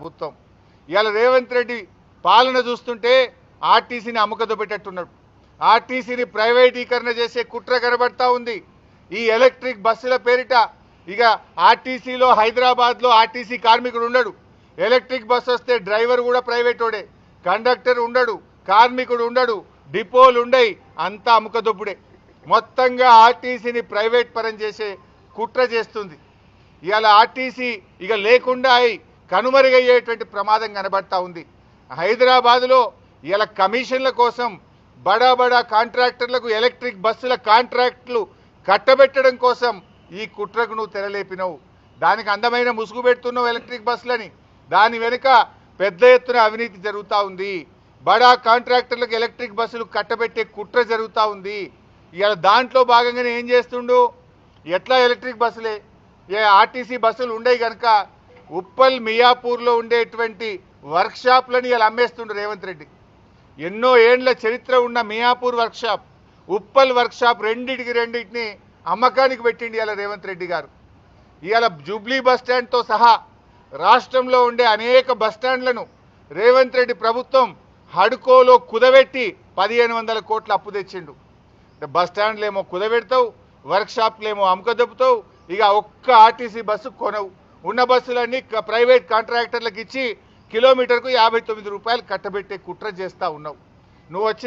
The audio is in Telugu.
ప్రభుత్వం. ఇవాళ రేవంత్ రెడ్డి పాలన చూస్తుంటే ఆర్టీసీని అమ్మకదొబ్బెట్టట్టున్నాడు. ఆర్టీసీని ప్రైవేటీకరణ చేసే కుట్ర కనబడతా ఉంది. ఈ ఎలక్ట్రిక్ బస్సుల పేరిట ఇక ఆర్టీసీలో హైదరాబాద్లో ఆర్టీసీ కార్మికుడు ఉండడు. ఎలక్ట్రిక్ బస్సు వస్తే డ్రైవర్ కూడా ప్రైవేటోడే, కండక్టర్ ఉండడు, కార్మికుడు ఉండడు, డిపోలు ఉండయి, అంతా అమ్మకదొబ్బుడే. మొత్తంగా ఆర్టీసీని ప్రైవేట్ పరం చేసే కుట్ర చేస్తుంది. ఇవాళ ఆర్టీసీ ఇక లేకుండా కనుమరుగయ్యేటువంటి ప్రమాదం కనబడతా ఉంది. హైదరాబాదులో ఇవాళ కమిషన్ల కోసం బడా బడా కాంట్రాక్టర్లకు ఎలక్ట్రిక్ బస్సుల కాంట్రాక్టులు కట్టబెట్టడం కోసం ఈ కుట్రకు నువ్వు తెరలేపినవు. దానికి అందమైన ముసుగు పెడుతున్నావు ఎలక్ట్రిక్ బస్సులని. దాని వెనుక పెద్ద ఎత్తున అవినీతి జరుగుతూ ఉంది. బడా కాంట్రాక్టర్లకు ఎలక్ట్రిక్ బస్సులు కట్టబెట్టే కుట్ర జరుగుతూ ఉంది. ఇవాళ దాంట్లో భాగంగానే ఏం చేస్తుండు, ఎట్లా ఎలక్ట్రిక్ బస్సులే ఆర్టీసీ బస్సులు ఉండేవి కనుక ఉప్పల్ మియాపూర్లో ఉండేటువంటి వర్క్షాప్లను ఇలా అమ్మేస్తుండు రేవంత్ రెడ్డి. ఎన్నో ఏండ్ల చరిత్ర ఉన్న మియాపూర్ వర్క్షాప్, ఉప్పల్ వర్క్షాప్ రెండింటిని అమ్మకానికి పెట్టిండి ఇలా రేవంత్ రెడ్డి గారు. ఇవాళ జూబ్లీ బస్టాండ్తో సహా రాష్ట్రంలో ఉండే అనేక బస్టాండ్లను రేవంత్ రెడ్డి ప్రభుత్వం హడ్కోలో కుదబెట్టి 1500 కోట్ల అప్పు తెచ్చిండు. అంటే బస్టాండ్లేమో కుదబెడతావు, వర్క్షాప్లేమో అమ్మకదొబ్బుతావు, ఇక ఒక్క ఆర్టీసీ బస్సు కొనవు. ఉన్న బస్సులన్నీ ప్రైవేట్ కాంట్రాక్టర్లకు ఇచ్చి కిలోమీటర్కు 59 రూపాయలు కట్టబెట్టే కుట్ర చేస్తూ ఉన్నావు. నువ్వు వచ్చిన